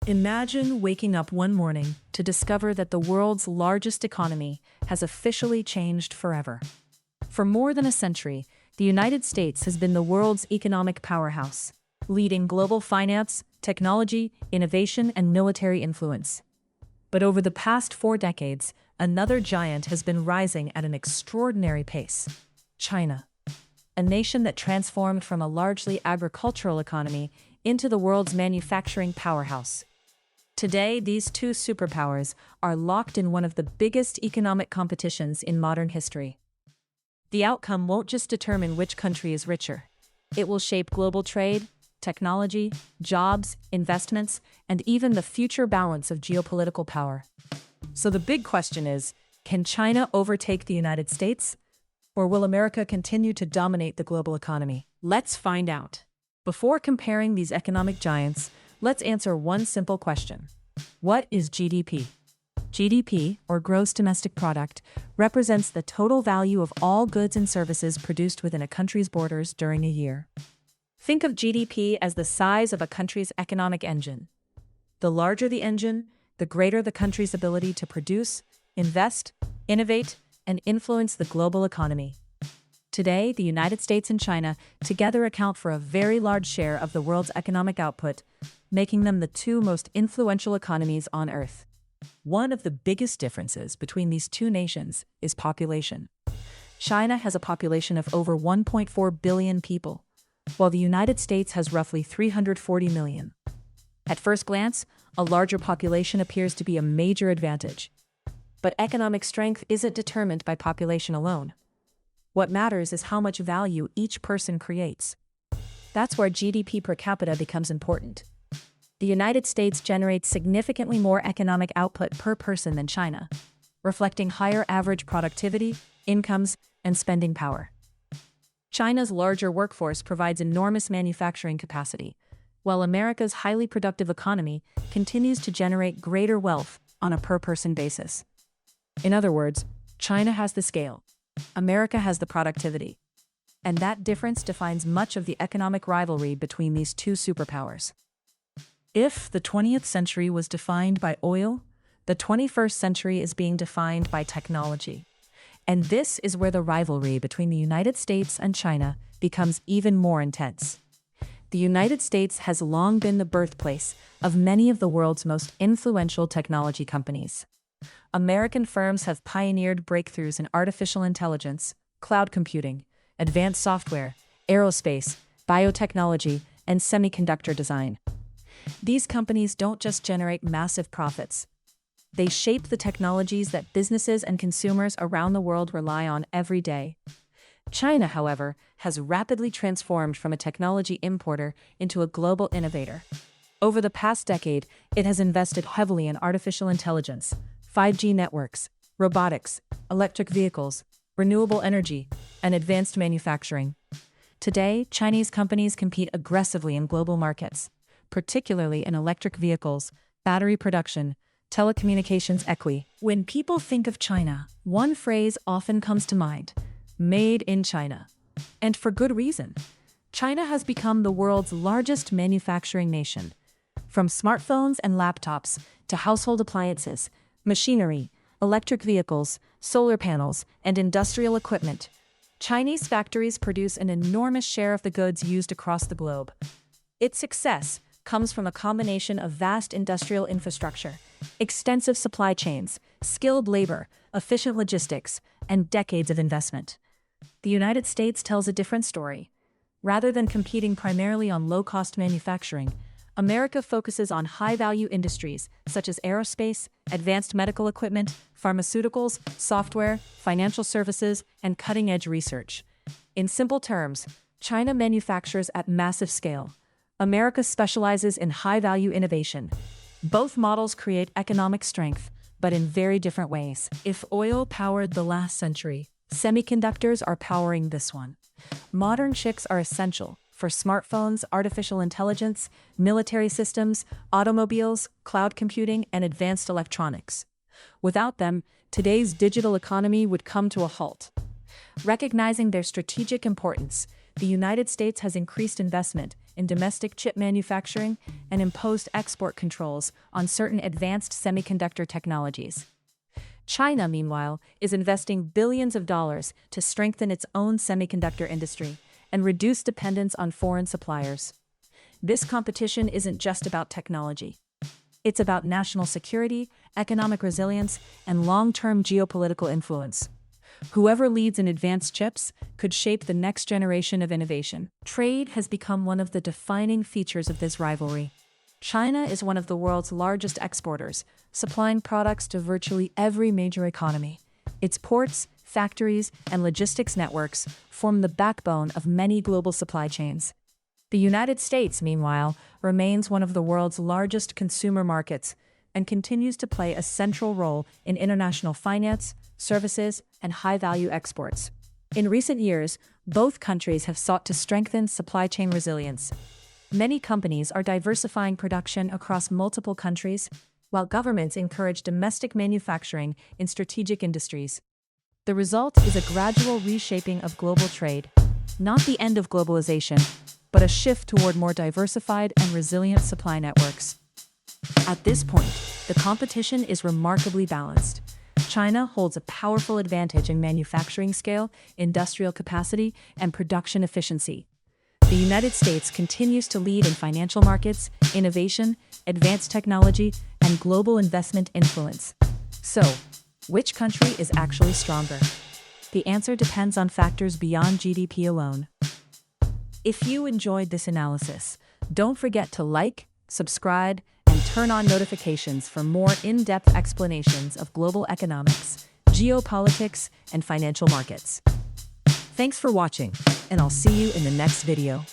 Imagine waking up one morning to discover that the world's largest economy has officially changed forever. For more than a century, the United States has been the world's economic powerhouse, leading global finance, technology, innovation, and military influence. But over the past 4 decades, another giant has been rising at an extraordinary pace: China, a nation that transformed from a largely agricultural economy into the world's manufacturing powerhouse. Today, these two superpowers are locked in one of the biggest economic competitions in modern history. The outcome won't just determine which country is richer. It will shape global trade, technology, jobs, investments, and even the future balance of geopolitical power. So the big question is, can China overtake the United States? Or will America continue to dominate the global economy? Let's find out. Before comparing these economic giants, let's answer one simple question. What is GDP? GDP, or Gross Domestic Product, represents the total value of all goods and services produced within a country's borders during a year. Think of GDP as the size of a country's economic engine. The larger the engine, the greater the country's ability to produce, invest, innovate, and influence the global economy. Today, the United States and China together account for a very large share of the world's economic output, making them the two most influential economies on Earth. One of the biggest differences between these two nations is population. China has a population of over 1.4 billion people, while the United States has roughly 340 million. At first glance, a larger population appears to be a major advantage. But economic strength isn't determined by population alone. What matters is how much value each person creates. That's where GDP per capita becomes important. The United States generates significantly more economic output per person than China, reflecting higher average productivity, incomes, and spending power. China's larger workforce provides enormous manufacturing capacity, while America's highly productive economy continues to generate greater wealth on a per-person basis. In other words, China has the scale, America has the productivity, and that difference defines much of the economic rivalry between these two superpowers. If the 20th century was defined by oil, the 21st century is being defined by technology. And this is where the rivalry between the United States and China becomes even more intense. The United States has long been the birthplace of many of the world's most influential technology companies. American firms have pioneered breakthroughs in artificial intelligence, cloud computing, advanced software, aerospace, biotechnology, and semiconductor design. These companies don't just generate massive profits. They shape the technologies that businesses and consumers around the world rely on every day. China, however, has rapidly transformed from a technology importer into a global innovator. Over the past decade, it has invested heavily in artificial intelligence, 5G networks, robotics, electric vehicles, renewable energy, and advanced manufacturing. Today, Chinese companies compete aggressively in global markets, particularly in electric vehicles, battery production, telecommunications equi. When people think of China, one phrase often comes to mind: made in China. And for good reason. China has become the world's largest manufacturing nation. From smartphones and laptops to household appliances, machinery, electric vehicles, solar panels, and industrial equipment, Chinese factories produce an enormous share of the goods used across the globe. Its success comes from a combination of vast industrial infrastructure, extensive supply chains, skilled labor, efficient logistics, and decades of investment. The United States tells a different story. Rather than competing primarily on low-cost manufacturing, America focuses on high-value industries such as aerospace, advanced medical equipment, pharmaceuticals, software, financial services, and cutting-edge research. In simple terms, China manufactures at massive scale. America specializes in high-value innovation. Both models create economic strength, but in very different ways. If oil powered the last century, semiconductors are powering this one. Modern chips are essential for smartphones, artificial intelligence, military systems, automobiles, cloud computing, and advanced electronics. Without them, today's digital economy would come to a halt. Recognizing their strategic importance, the United States has increased investment in domestic chip manufacturing and imposed export controls on certain advanced semiconductor technologies. China, meanwhile, is investing billions of dollars to strengthen its own semiconductor industry and reduce dependence on foreign suppliers. This competition isn't just about technology. It's about national security, economic resilience, and long-term geopolitical influence. Whoever leads in advanced chips could shape the next generation of innovation. Trade has become one of the defining features of this rivalry. China is one of the world's largest exporters, supplying products to virtually every major economy. Its ports, factories, and logistics networks form the backbone of many global supply chains. The United States, meanwhile, remains one of the world's largest consumer markets and continues to play a central role in international finance, services, and high-value exports. In recent years, both countries have sought to strengthen supply chain resilience. Many companies are diversifying production across multiple countries, while governments encourage domestic manufacturing in strategic industries. The result is a gradual reshaping of global trade, not the end of globalization, but a shift toward more diversified and resilient supply networks. At this point, the competition is remarkably balanced. China holds a powerful advantage in manufacturing scale, industrial capacity, and production efficiency. The United States continues to lead in financial markets, innovation, advanced technology, and global investment influence. So, which country is actually stronger? The answer depends on factors beyond GDP alone. If you enjoyed this analysis, don't forget to like, subscribe, and turn on notifications for more in-depth explanations of global economics, geopolitics, and financial markets. Thanks for watching, and I'll see you in the next video.